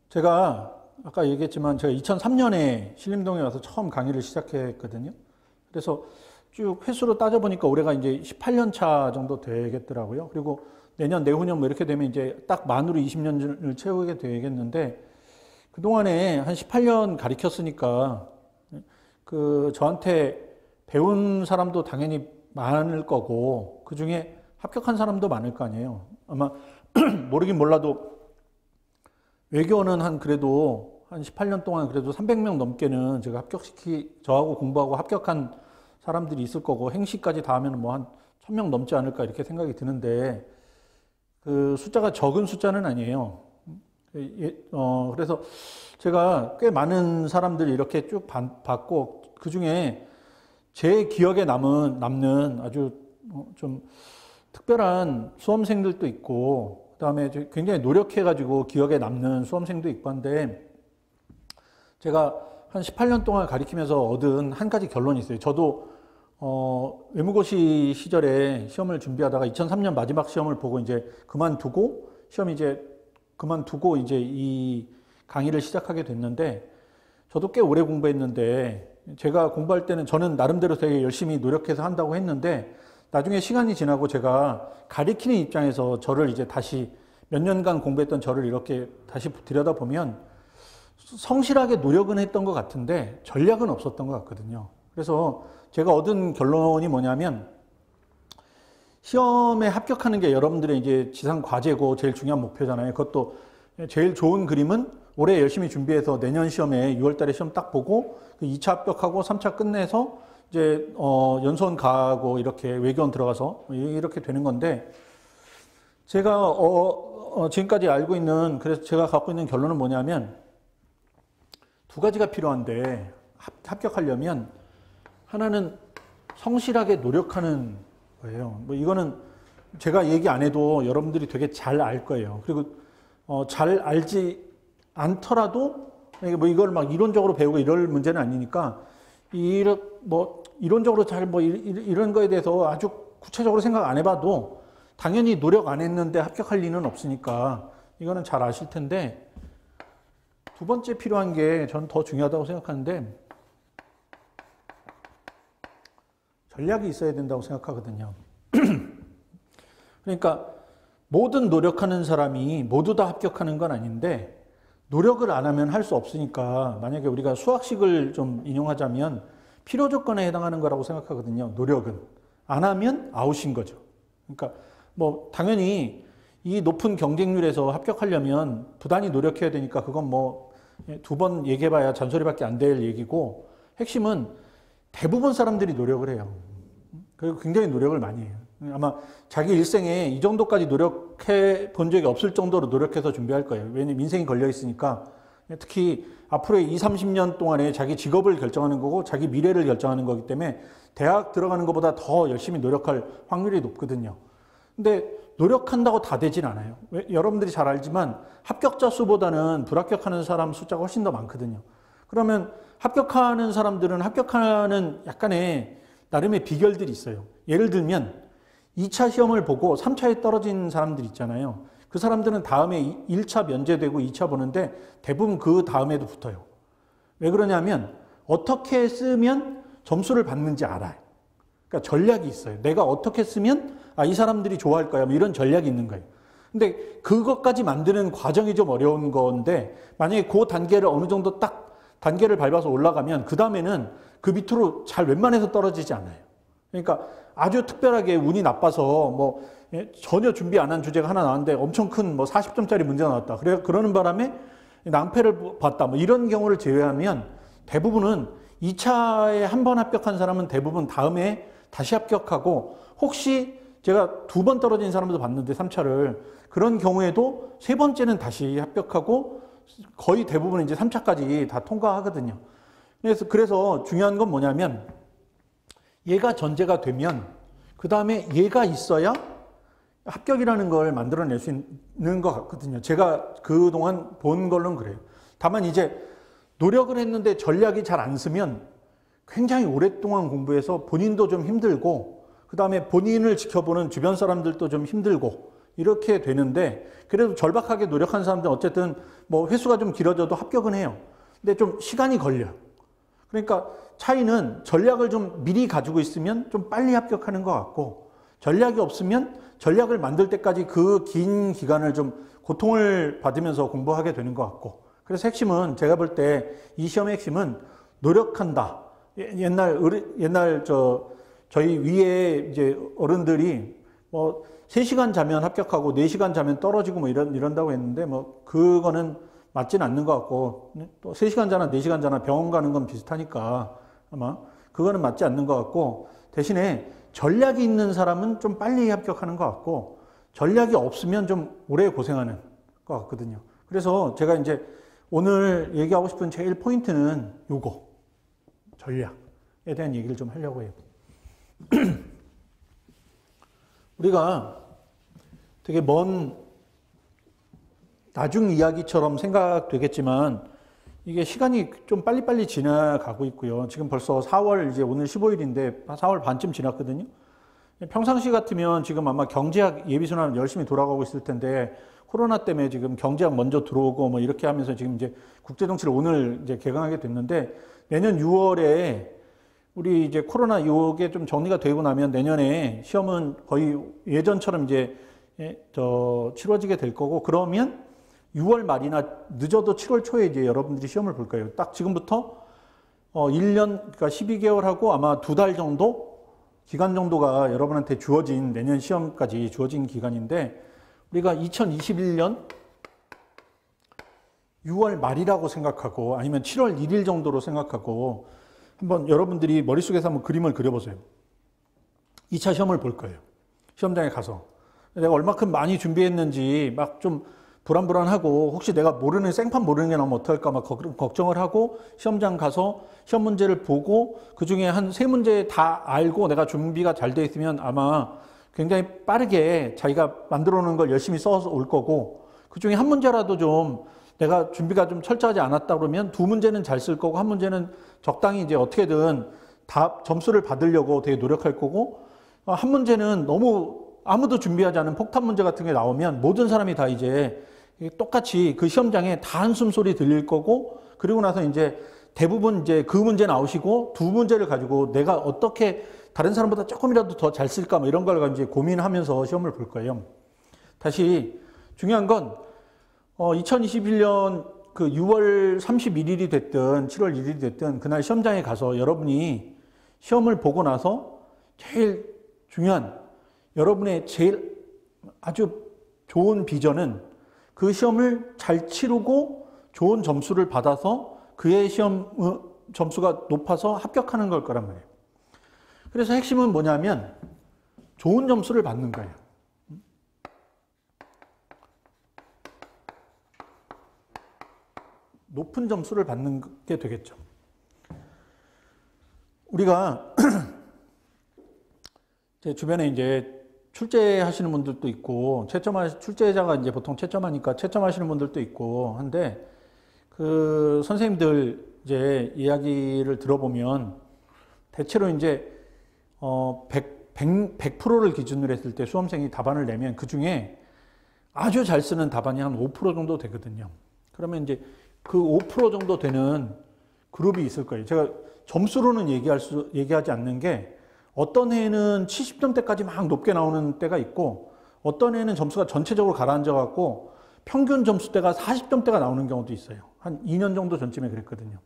제가 아까 얘기했지만 제가 2003년에 신림동에 와서 처음 강의를 시작했거든요. 그래서 쭉 횟수로 따져보니까 올해가 이제 18년 차 정도 되겠더라고요. 그리고 내년, 내후년 뭐 이렇게 되면 이제 딱 만으로 20년을 채우게 되겠는데, 그동안에 한 18년 가르쳤으니까 그 저한테 배운 사람도 당연히 많을 거고, 그 중에 합격한 사람도 많을 거 아니에요. 아마 모르긴 몰라도 외교는 한 그래도 한 18년 동안 그래도 300명 넘게는 제가 저하고 공부하고 합격한 사람들이 있을 거고, 행시까지 다 하면 뭐 한 1000명 넘지 않을까 이렇게 생각이 드는데, 그 숫자가 적은 숫자는 아니에요. 그래서 제가 꽤 많은 사람들 이렇게 쭉 봤고, 그 중에 제 기억에 남는 아주 좀 특별한 수험생들도 있고, 그 다음에 굉장히 노력해가지고 기억에 남는 수험생도 있고 한데, 제가 한 18년 동안 가르치면서 얻은 한 가지 결론이 있어요. 저도 외무고시 시절에 시험을 준비하다가 2003년 마지막 시험을 보고 이제 그만두고 이제 이 강의를 시작하게 됐는데, 저도 꽤 오래 공부했는데, 제가 공부할 때는 저는 나름대로 되게 열심히 노력해서 한다고 했는데, 나중에 시간이 지나고 제가 가르치는 입장에서 저를 이제 다시 몇 년간 공부했던 저를 이렇게 다시 들여다보면 성실하게 노력은 했던 것 같은데 전략은 없었던 것 같거든요. 그래서 제가 얻은 결론이 뭐냐면, 시험에 합격하는 게 여러분들의 이제 지상 과제고 제일 중요한 목표잖아요. 그것도 제일 좋은 그림은 올해 열심히 준비해서 내년 시험에 6월 달에 시험 딱 보고 2차 합격하고 3차 끝내서 이제 연수원 가고 이렇게 외교원 들어가서 이렇게 되는 건데, 제가 지금까지 알고 있는, 그래서 제가 갖고 있는 결론은 뭐냐면 두 가지가 필요한데, 합격하려면 하나는 성실하게 노력하는 거예요. 뭐 이거는 제가 얘기 안 해도 여러분들이 되게 잘 알 거예요. 그리고 잘 알지 않더라도 뭐 이걸 막 이론적으로 배우고 이럴 문제는 아니니까, 이론적으로 잘 이런 거에 대해서 아주 구체적으로 생각 안 해봐도 당연히 노력 안 했는데 합격할 리는 없으니까 이거는 잘 아실 텐데, 두 번째 필요한 게 저는 더 중요하다고 생각하는데, 전략이 있어야 된다고 생각하거든요. 그러니까 모든 노력하는 사람이 모두 다 합격하는 건 아닌데, 노력을 안 하면 할 수 없으니까, 만약에 우리가 수학식을 좀 인용하자면 필요 조건에 해당하는 거라고 생각하거든요. 노력은 안 하면 아웃인 거죠. 그러니까 뭐 당연히 이 높은 경쟁률에서 합격하려면 부단히 노력해야 되니까, 그건 뭐 두 번 얘기해봐야 잔소리밖에 안 될 얘기고, 핵심은 대부분 사람들이 노력을 해요. 그리고 굉장히 노력을 많이 해요. 아마 자기 일생에 이 정도까지 노력해 본 적이 없을 정도로 노력해서 준비할 거예요. 왜냐면 인생이 걸려 있으니까. 특히 앞으로의 20, 30년 동안에 자기 직업을 결정하는 거고 자기 미래를 결정하는 거기 때문에 대학 들어가는 것보다 더 열심히 노력할 확률이 높거든요. 근데 노력한다고 다 되진 않아요. 여러분들이 잘 알지만 합격자 수보다는 불합격하는 사람 숫자가 훨씬 더 많거든요. 그러면 합격하는 사람들은 합격하는 약간의 나름의 비결들이 있어요. 예를 들면 2차 시험을 보고 3차에 떨어진 사람들 있잖아요. 그 사람들은 다음에 1차 면제되고 2차 보는데 대부분 그 다음에도 붙어요. 왜 그러냐면 어떻게 쓰면 점수를 받는지 알아요. 그러니까 전략이 있어요. 내가 어떻게 쓰면 이 사람들이 좋아할 거야. 뭐 이런 전략이 있는 거예요. 근데 그것까지 만드는 과정이 좀 어려운 건데, 만약에 그 단계를 어느 정도 딱 단계를 밟아서 올라가면 그 다음에는 그 밑으로 잘 웬만해서 떨어지지 않아요. 그러니까 아주 특별하게 운이 나빠서 뭐 전혀 준비 안 한 주제가 하나 나왔는데 엄청 큰 뭐 40점짜리 문제가 나왔다. 그러는 바람에 낭패를 봤다. 뭐 이런 경우를 제외하면 대부분은 2차에 한 번 합격한 사람은 대부분 다음에 다시 합격하고, 혹시 제가 2번 떨어진 사람도 봤는데 3차를, 그런 경우에도 3번째는 다시 합격하고 거의 대부분 이제 3차까지 다 통과하거든요. 그래서 중요한 건 뭐냐면, 얘가 전제가 되면 그 다음에 얘가 있어야 합격이라는 걸 만들어낼 수 있는 것 같거든요. 제가 그동안 본 걸로는 그래요. 다만 이제 노력을 했는데 전략이 잘 안 쓰면 굉장히 오랫동안 공부해서 본인도 좀 힘들고, 그 다음에 본인을 지켜보는 주변 사람들도 좀 힘들고, 이렇게 되는데 그래도 절박하게 노력하는 사람들은 어쨌든 뭐 횟수가 좀 길어져도 합격은 해요. 근데 좀 시간이 걸려요. 그러니까 차이는 전략을 좀 미리 가지고 있으면 좀 빨리 합격하는 것 같고 전략이 없으면 전략을 만들 때까지 그 긴 기간을 좀 고통을 받으면서 공부하게 되는 것 같고 그래서 핵심은 제가 볼 때 이 시험의 핵심은 노력한다. 옛날 저희 위에 이제 어른들이 뭐 3시간 자면 합격하고 4시간 자면 떨어지고 뭐 이런다고 했는데 뭐 그거는 맞진 않는 것 같고 또 3시간 자나 4시간 자나 병원 가는 건 비슷하니까 아마 그거는 맞지 않는 것 같고 대신에 전략이 있는 사람은 좀 빨리 합격하는 것 같고 전략이 없으면 좀 오래 고생하는 것 같거든요. 그래서 제가 이제 오늘 얘기하고 싶은 제일 포인트는 요거 전략에 대한 얘기를 좀 하려고 해요. 우리가 되게 먼 나중 이야기처럼 생각되겠지만 이게 시간이 좀 빨리빨리 지나가고 있고요. 지금 벌써 4월 이제 오늘 15일인데 4월 반쯤 지났거든요. 평상시 같으면 지금 아마 경제학 예비순환 열심히 돌아가고 있을 텐데 코로나 때문에 지금 경제학 먼저 들어오고 뭐 이렇게 하면서 지금 이제 국제정치를 오늘 이제 개강하게 됐는데 내년 6월에 우리 이제 코로나 이게 좀 정리가 되고 나면 내년에 시험은 거의 예전처럼 이제 치러지게 될 거고 그러면 6월 말이나 늦어도 7월 초에 이제 여러분들이 시험을 볼 거예요. 딱 지금부터 1년, 그러니까 12개월하고 아마 2달 정도 기간 정도가 여러분한테 주어진 내년 시험까지 주어진 기간인데 우리가 2021년 6월 말이라고 생각하고 아니면 7월 1일 정도로 생각하고 한번 여러분들이 머릿속에서 한번 그림을 그려보세요. 2차 시험을 볼 거예요. 시험장에 가서. 내가 얼마큼 많이 준비했는지 막 좀 불안불안하고 혹시 내가 모르는 생판 모르는 게 나오면 어떡할까 막 걱정을 하고 시험장 가서 시험 문제를 보고 그중에 한 3문제 다 알고 내가 준비가 잘 돼 있으면 아마 굉장히 빠르게 자기가 만들어 놓은 걸 열심히 써서 올 거고 그중에 한 문제라도 좀 내가 준비가 좀 철저하지 않았다 그러면 2문제는 잘 쓸 거고 1문제는 적당히 이제 어떻게든 다 점수를 받으려고 되게 노력할 거고 한 문제는 너무 아무도 준비하지 않은 폭탄 문제 같은 게 나오면 모든 사람이 다 이제 똑같이 그 시험장에 다 한숨 소리 들릴 거고 그리고 나서 이제 대부분 이제 그 문제 나오시고 2문제를 가지고 내가 어떻게 다른 사람보다 조금이라도 더 잘 쓸까 뭐 이런 걸 이제 고민하면서 시험을 볼 거예요. 다시 중요한 건 2021년 그 6월 31일이 됐든 7월 1일이 됐든 그날 시험장에 가서 여러분이 시험을 보고 나서 제일 중요한 여러분의 제일 아주 좋은 비전은 그 시험을 잘 치르고 좋은 점수를 받아서 그의 시험 점수가 높아서 합격하는 걸 거란 말이에요. 그래서 핵심은 뭐냐면 좋은 점수를 받는 거예요. 높은 점수를 받는 게 되겠죠. 우리가 제 주변에 이제 출제하시는 분들도 있고 출제자가 이제 보통 채점하니까 채점하시는 분들도 있고 한데 그 선생님들 이제 이야기를 들어보면 대체로 이제 100%를 기준으로 했을 때 수험생이 답안을 내면 그 중에 아주 잘 쓰는 답안이 한 5% 정도 되거든요. 그러면 이제 그 5% 정도 되는 그룹이 있을 거예요. 제가 점수로는 얘기하지 않는 게 어떤 해는 70점대까지 막 높게 나오는 때가 있고 어떤 해는 점수가 전체적으로 가라앉아갖고 평균 점수대가 40점대가 나오는 경우도 있어요. 한 2년 정도 전쯤에 그랬거든요.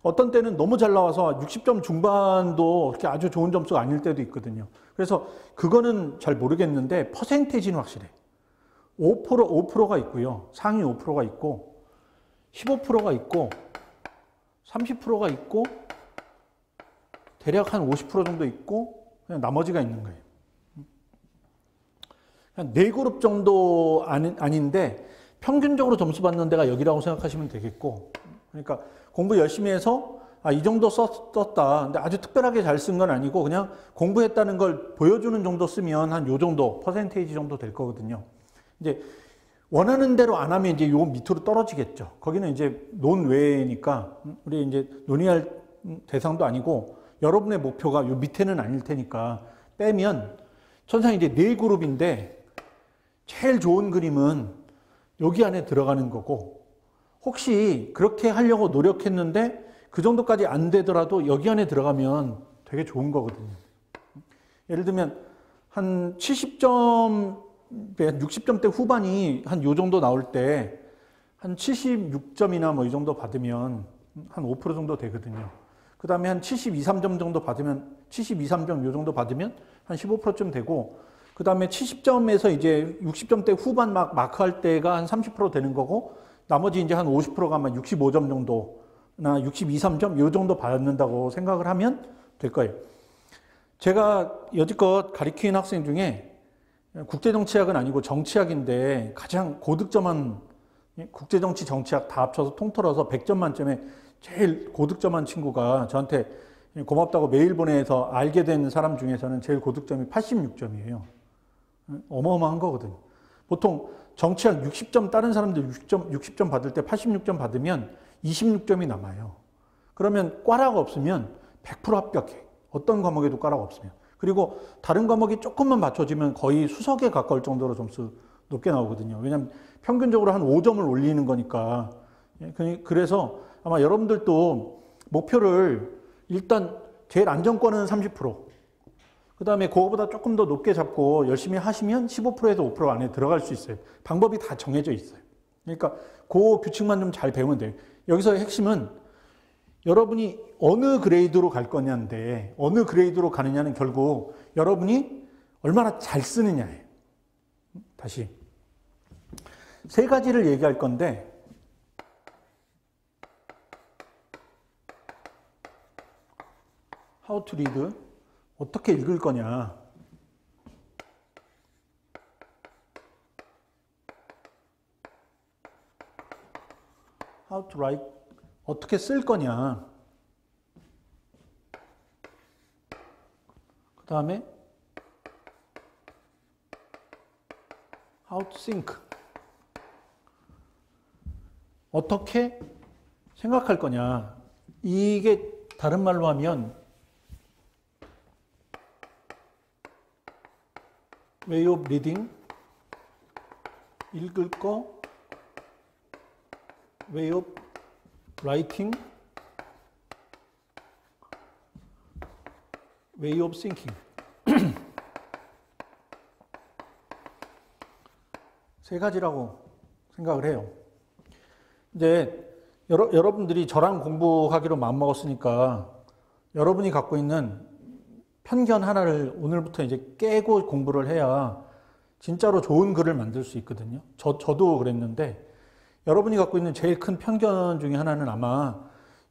어떤 때는 너무 잘 나와서 60점 중반도 그렇게 아주 좋은 점수가 아닐 때도 있거든요. 그래서 그거는 잘 모르겠는데 퍼센테이지는 확실해. 5%가 있고요. 상위 5%가 있고 15%가 있고 30%가 있고 대략 한 50% 정도 있고 그냥 나머지가 있는 거예요. 한 4그룹 정도 아닌데 평균적으로 점수 받는 데가 여기라고 생각하시면 되겠고 그러니까 공부 열심히 해서 이 정도 썼다. 근데 아주 특별하게 잘 쓴 건 아니고 그냥 공부했다는 걸 보여주는 정도 쓰면 한 요 정도 퍼센테이지 정도 될 거거든요. 이제 원하는 대로 안 하면 이제 요 밑으로 떨어지겠죠. 거기는 이제 논외니까 우리 이제 논의할 대상도 아니고 여러분의 목표가 요 밑에는 아닐 테니까 빼면 천상 이제 4그룹인데 제일 좋은 그림은 여기 안에 들어가는 거고, 혹시 그렇게 하려고 노력했는데 그 정도까지 안 되더라도 여기 안에 들어가면 되게 좋은 거거든요. 예를 들면 한 70점, 60점대 후반이 한 요 정도 나올 때 한 76점이나 뭐 이 정도 받으면 한 5% 정도 되거든요. 그 다음에 한 72, 3점 정도 받으면 72, 3점 요 정도 받으면 한 15%쯤 되고, 그 다음에 70점에서 이제 60점대 후반 막 마크할 때가 한 30% 되는 거고, 나머지 이제 한 50%가 아마 65점 정도나 62, 3점 요 정도 받는다고 생각을 하면 될 거예요. 제가 여지껏 가르친 학생 중에 국제정치학은 아니고 정치학인데 가장 고득점한, 국제정치, 정치학 다 합쳐서 통틀어서 100점 만점에 제일 고득점한 친구가 저한테 고맙다고 메일 보내서 알게 된 사람 중에서는 제일 고득점이 86점이에요. 어마어마한 거거든요. 보통 정치학 60점, 다른 사람들 60점 받을 때 86점 받으면 26점이 남아요. 그러면 꽈라가 없으면 100% 합격해. 어떤 과목에도 꽈라가 없으면. 그리고 다른 과목이 조금만 맞춰지면 거의 수석에 가까울 정도로 점수 높게 나오거든요. 왜냐하면 평균적으로 한 5점을 올리는 거니까. 그래서 아마 여러분들도 목표를 일단 제일 안정권은 30%, 그 다음에 그거보다 조금 더 높게 잡고 열심히 하시면 15%에서 5% 안에 들어갈 수 있어요. 방법이 다 정해져 있어요. 그러니까 그 규칙만 좀 잘 배우면 돼요. 여기서 핵심은 여러분이 어느 그레이드로 갈 거냐인데, 어느 그레이드로 가느냐는 결국 여러분이 얼마나 잘 쓰느냐예요. 다시 세 가지를 얘기할 건데, how to read, 어떻게 읽을 거냐, how to write, 어떻게 쓸 거냐, 그 다음에 how to think, 어떻게 생각할 거냐. 이게 다른 말로 하면 way of reading, 읽을 거, way of writing, way of thinking. 세 가지라고 생각을 해요. 이제 여러분들이 저랑 공부하기로 마음먹었으니까 여러분이 갖고 있는 편견 하나를 오늘부터 이제 깨고 공부를 해야 진짜로 좋은 글을 만들 수 있거든요. 저도 그랬는데, 여러분이 갖고 있는 제일 큰 편견 중에 하나는 아마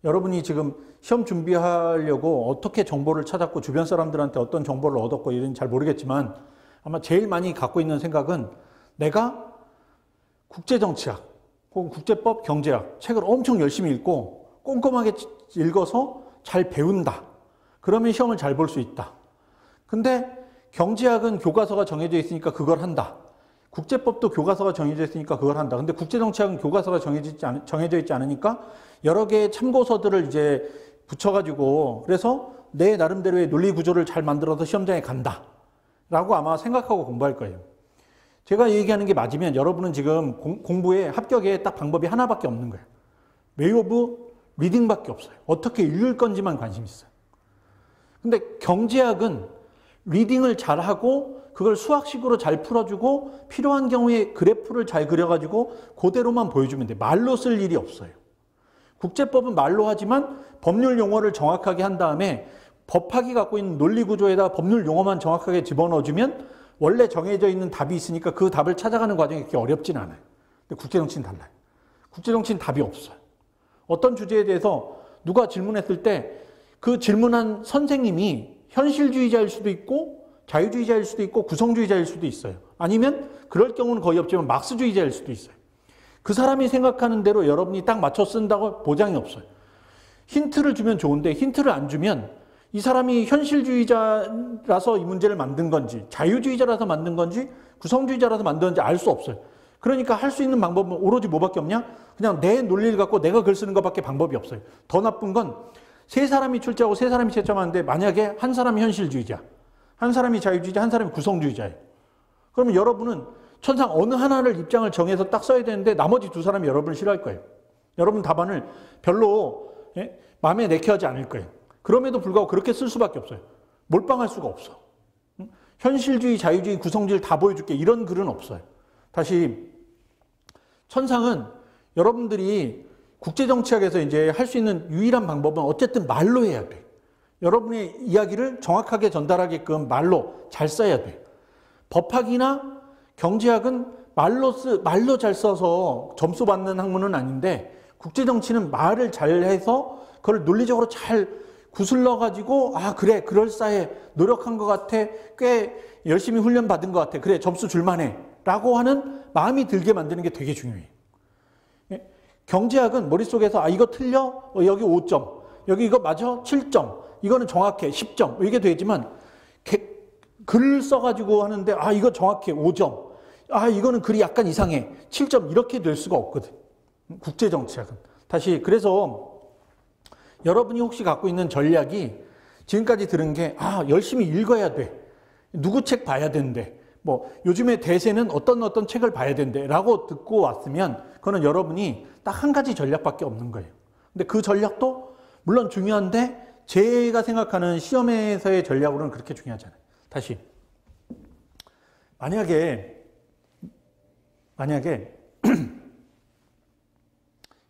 여러분이 지금 시험 준비하려고 어떻게 정보를 찾았고 주변 사람들한테 어떤 정보를 얻었고 이런 잘 모르겠지만, 아마 제일 많이 갖고 있는 생각은 내가 국제정치학 혹은 국제법, 경제학 책을 엄청 열심히 읽고 꼼꼼하게 읽어서 잘 배운다. 그러면 시험을 잘 볼 수 있다. 근데 경제학은 교과서가 정해져 있으니까 그걸 한다. 국제법도 교과서가 정해져 있으니까 그걸 한다. 근데 국제정치학은 교과서가 정해져 있지 않으니까 여러 개의 참고서들을 이제 붙여가지고, 그래서 내 나름대로의 논리 구조를 잘 만들어서 시험장에 간다. 라고 아마 생각하고 공부할 거예요. 제가 얘기하는 게 맞으면 여러분은 지금 공부에 합격에 딱 방법이 하나밖에 없는 거예요. way of reading밖에 없어요. 어떻게 읽을 건지만 관심 있어요. 근데 경제학은 리딩을 잘하고 그걸 수학식으로 잘 풀어주고 필요한 경우에 그래프를 잘 그려가지고 그대로만 보여주면 돼. 말로 쓸 일이 없어요. 국제법은 말로 하지만 법률 용어를 정확하게 한 다음에 법학이 갖고 있는 논리 구조에다 법률 용어만 정확하게 집어넣어주면 원래 정해져 있는 답이 있으니까 그 답을 찾아가는 과정이 그렇게 어렵진 않아요. 근데 국제정치는 달라요. 국제정치는 답이 없어요. 어떤 주제에 대해서 누가 질문했을 때 그 질문한 선생님이 현실주의자일 수도 있고 자유주의자일 수도 있고 구성주의자일 수도 있어요. 아니면 그럴 경우는 거의 없지만 막스주의자일 수도 있어요. 그 사람이 생각하는 대로 여러분이 딱 맞춰 쓴다고 보장이 없어요. 힌트를 주면 좋은데 힌트를 안 주면 이 사람이 현실주의자라서 이 문제를 만든 건지 자유주의자라서 만든 건지 구성주의자라서 만든 건지 알 수 없어요. 그러니까 할 수 있는 방법은 오로지 뭐밖에 없냐? 그냥 내 논리를 갖고 내가 글 쓰는 것밖에 방법이 없어요. 더 나쁜 건 세 사람이 출제하고 세 사람이 채점하는데 만약에 한 사람이 현실주의자, 한 사람이 자유주의자, 한 사람이 구성주의자예요. 그러면 여러분은 천상 어느 하나를 입장을 정해서 딱 써야 되는데 나머지 두 사람이 여러분을 싫어할 거예요. 여러분 답안을 별로 마음에 내켜 하지 않을 거예요. 그럼에도 불구하고 그렇게 쓸 수밖에 없어요. 몰빵할 수가 없어. 현실주의, 자유주의, 구성질 다 보여줄게. 이런 글은 없어요. 다시 천상은 여러분들이 국제정치학에서 이제 할 수 있는 유일한 방법은 어쨌든 말로 해야 돼. 여러분의 이야기를 정확하게 전달하게끔 말로 잘 써야 돼. 법학이나 경제학은 말로 잘 써서 점수 받는 학문은 아닌데 국제정치는 말을 잘해서 그걸 논리적으로 잘 구슬러가지고 그래 그럴싸해 노력한 것 같아 꽤 열심히 훈련 받은 것 같아 그래 점수 줄만해 라고 하는 마음이 들게 만드는 게 되게 중요해요. 경제학은 머릿속에서 이거 틀려? 여기 5점 여기 이거 맞아? 7점 이거는 정확해 10점 이게 되지만 글을 써가지고 하는데 이거 정확해 5점 이거는 글이 약간 이상해 7점 이렇게 될 수가 없거든. 국제정치학은 다시 그래서 여러분이 혹시 갖고 있는 전략이 지금까지 들은 게 열심히 읽어야 돼 누구 책 봐야 된대 뭐 요즘에 대세는 어떤 책을 봐야 된대 라고 듣고 왔으면 그거는 여러분이 딱 한 가지 전략밖에 없는 거예요. 근데 그 전략도 물론 중요한데 제가 생각하는 시험에서의 전략으로는 그렇게 중요하잖아요. 다시 만약에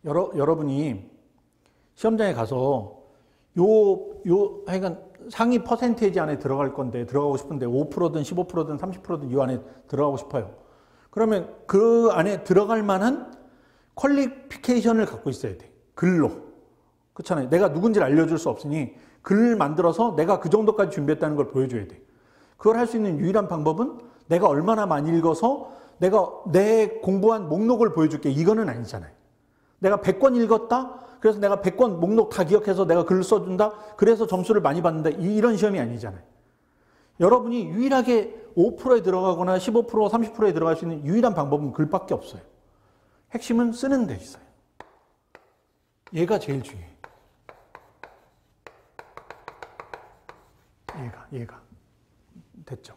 여러분이 시험장에 가서 하여간 상위 퍼센테이지 안에 들어갈 건데 들어가고 싶은데 5%든 15%든 30%든 이 안에 들어가고 싶어요. 그러면 그 안에 들어갈 만한 퀄리피케이션을 갖고 있어야 돼. 글로. 그렇잖아요. 내가 누군지를 알려줄 수 없으니 글 만들어서 내가 그 정도까지 준비했다는 걸 보여줘야 돼. 그걸 할 수 있는 유일한 방법은 내가 얼마나 많이 읽어서 내가 내 공부한 목록을 보여줄게. 이거는 아니잖아요. 내가 100권 읽었다? 그래서 내가 100권 목록 다 기억해서 내가 글을 써준다? 그래서 점수를 많이 받는다? 이런 시험이 아니잖아요. 여러분이 유일하게 5%에 들어가거나 15%, 30%에 들어갈 수 있는 유일한 방법은 글밖에 없어요. 핵심은 쓰는 데 있어요. 얘가 제일 중요해요. 얘가. 됐죠?